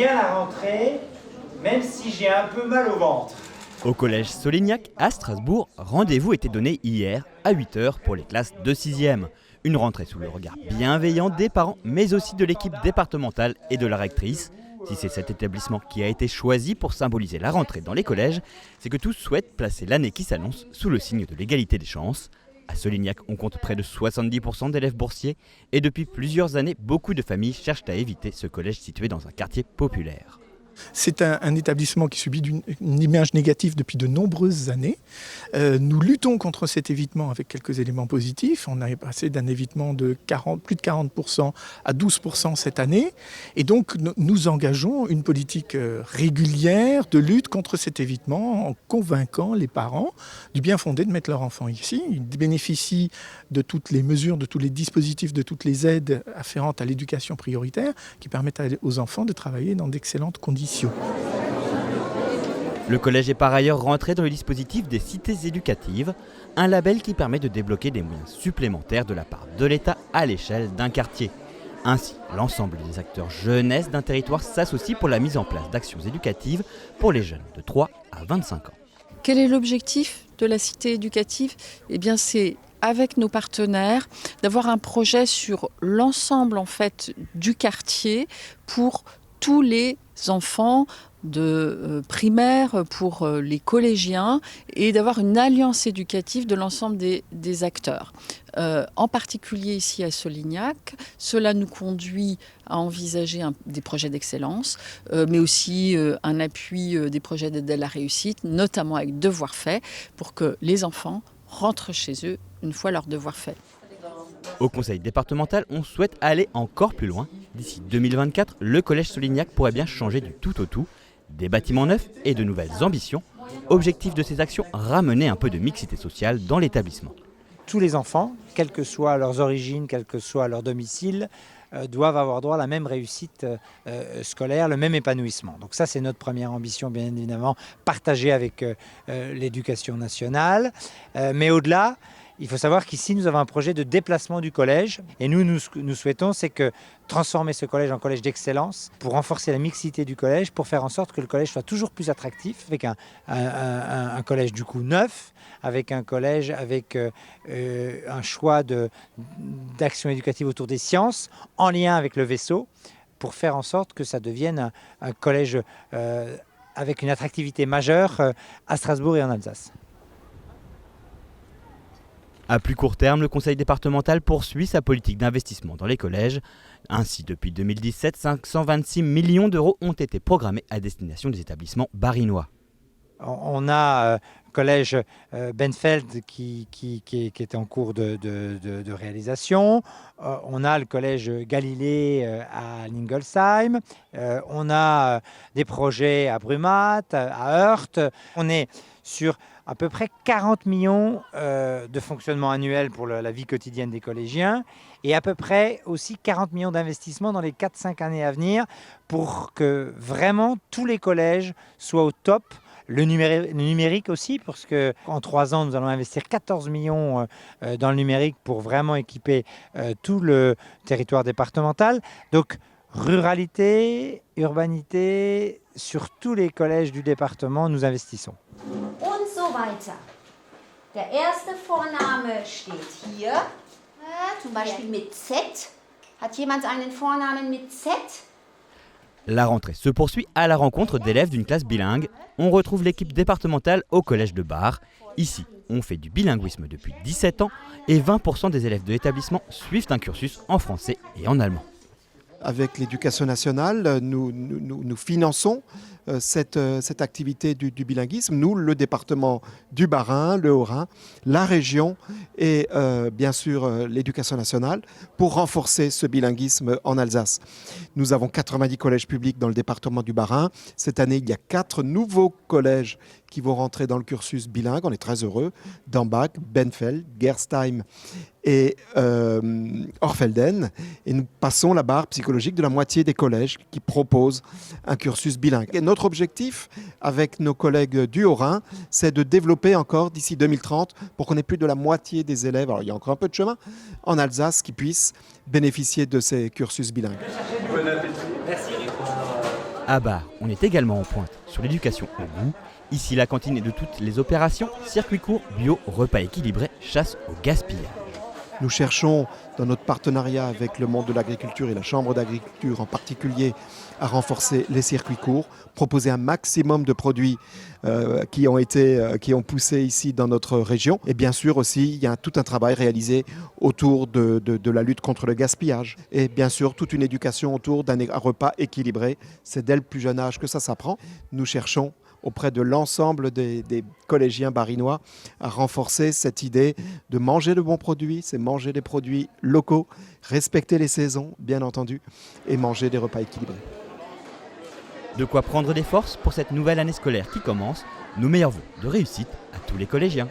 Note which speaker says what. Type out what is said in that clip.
Speaker 1: bien la rentrée, même si j'ai un peu mal au ventre.
Speaker 2: Au collège Solignac à Strasbourg, rendez-vous était donné hier à 8h pour les classes de 6e. Une rentrée sous le regard bienveillant des parents, mais aussi de l'équipe départementale et de la rectrice. Si c'est cet établissement qui a été choisi pour symboliser la rentrée dans les collèges, c'est que tous souhaitent placer l'année qui s'annonce sous le signe de l'égalité des chances. À Solignac, on compte près de 70% d'élèves boursiers et depuis plusieurs années, beaucoup de familles cherchent à éviter ce collège situé dans un quartier populaire.
Speaker 3: C'est un établissement qui subit une image négative depuis de nombreuses années. Nous luttons contre cet évitement avec quelques éléments positifs. On est passé d'un évitement de plus de 40% à 12% cette année. Et donc nous engageons une politique régulière de lutte contre cet évitement en convainquant les parents du bien fondé de mettre leur enfant ici. Ils bénéficient de toutes les mesures, de tous les dispositifs, de toutes les aides afférentes à l'éducation prioritaire qui permettent aux enfants de travailler dans d'excellentes conditions.
Speaker 2: Le collège est par ailleurs rentré dans le dispositif des cités éducatives, un label qui permet de débloquer des moyens supplémentaires de la part de l'État à l'échelle d'un quartier. Ainsi, l'ensemble des acteurs jeunesse d'un territoire s'associent pour la mise en place d'actions éducatives pour les jeunes de 3 à 25 ans.
Speaker 4: Quel est l'objectif de la cité éducative ? Eh bien, c'est avec nos partenaires d'avoir un projet sur l'ensemble en fait du quartier pour tous les enfants de primaire, pour les collégiens, et d'avoir une alliance éducative de l'ensemble des acteurs. En particulier ici à Solignac, cela nous conduit à envisager des projets d'excellence, mais aussi un appui des projets d'aide à la réussite, notamment avec devoirs faits, pour que les enfants rentrent chez eux une fois leurs devoirs faits.
Speaker 2: Au conseil départemental, on souhaite aller encore plus loin. D'ici 2024, le collège Solignac pourrait bien changer du tout au tout. Des bâtiments neufs et de nouvelles ambitions. Objectif de ces actions, ramener un peu de mixité sociale dans l'établissement.
Speaker 5: Tous les enfants, quelles que soient leurs origines, quel que soit leur domicile, doivent avoir droit à la même réussite scolaire, le même épanouissement. Donc ça, c'est notre première ambition, bien évidemment, partagée avec l'éducation nationale. Mais au-delà, il faut savoir qu'ici, nous avons un projet de déplacement du collège. Et ce que nous souhaitons, c'est que transformer ce collège en collège d'excellence pour renforcer la mixité du collège, pour faire en sorte que le collège soit toujours plus attractif, avec un collège du coup neuf, avec un collège avec un choix d'actions éducatives autour des sciences, en lien avec le vaisseau, pour faire en sorte que ça devienne un collège avec une attractivité majeure à Strasbourg et en Alsace.
Speaker 2: À plus court terme, le conseil départemental poursuit sa politique d'investissement dans les collèges. Ainsi, depuis 2017, 526 millions d'euros ont été programmés à destination des établissements barinois.
Speaker 5: On a le collège Benfeld qui est en cours de réalisation. On a le collège Galilée à Lingolsheim. On a des projets à Brumat, à Heurt. On est sur à peu près 40 millions de fonctionnement annuel pour la vie quotidienne des collégiens et à peu près aussi 40 millions d'investissements dans les 4-5 années à venir pour que vraiment tous les collèges soient au top. Le numérique aussi, parce qu'en 3 ans, nous allons investir 14 millions dans le numérique pour vraiment équiper tout le territoire départemental. Donc, ruralité, urbanité, sur tous les collèges du département, nous investissons.
Speaker 6: Und so weiter. Der erste Vorname steht hier, zum Beispiel mit Z. Hat jemand einen Vornamen mit Z?
Speaker 2: La rentrée se poursuit à la rencontre d'élèves d'une classe bilingue. On retrouve l'équipe départementale au collège de Bar. Ici, on fait du bilinguisme depuis 17 ans et 20% des élèves de l'établissement suivent un cursus en français et en allemand.
Speaker 7: Avec l'éducation nationale, nous finançons cette activité du bilinguisme. Nous, le département du Bas-Rhin, le Haut-Rhin, la région et bien sûr l'éducation nationale pour renforcer ce bilinguisme en Alsace. Nous avons 90 collèges publics dans le département du Bas-Rhin. Cette année, il y a 4 nouveaux collèges qui vont rentrer dans le cursus bilingue. On est très heureux. Dambach, Benfeld, Gerstheim et Orfelden. Et nous passons la barre psychologique de la moitié des collèges qui proposent un cursus bilingue. Et notre objectif avec nos collègues du Haut-Rhin, c'est de développer encore d'ici 2030 pour qu'on ait plus de la moitié des élèves, alors il y a encore un peu de chemin, en Alsace qui puissent bénéficier de ces cursus bilingues.
Speaker 2: À À Bar, on est également en pointe sur l'éducation au goût. Ici, la cantine est de toutes les opérations, circuits courts, bio, repas équilibrés, chasse au gaspillage.
Speaker 7: Nous cherchons, dans notre partenariat avec le monde de l'agriculture et la Chambre d'agriculture en particulier, à renforcer les circuits courts, proposer un maximum de produits qui ont poussé ici dans notre région. Et bien sûr aussi, il y a tout un travail réalisé autour de la lutte contre le gaspillage. Et bien sûr, toute une éducation autour d'un repas équilibré. C'est dès le plus jeune âge que ça s'apprend. Nous cherchons auprès de l'ensemble des collégiens barinois à renforcer cette idée de manger de bons produits, c'est manger des produits locaux, respecter les saisons, bien entendu, et manger des repas équilibrés.
Speaker 2: De quoi prendre des forces pour cette nouvelle année scolaire qui commence. Nos meilleurs vœux de réussite à tous les collégiens.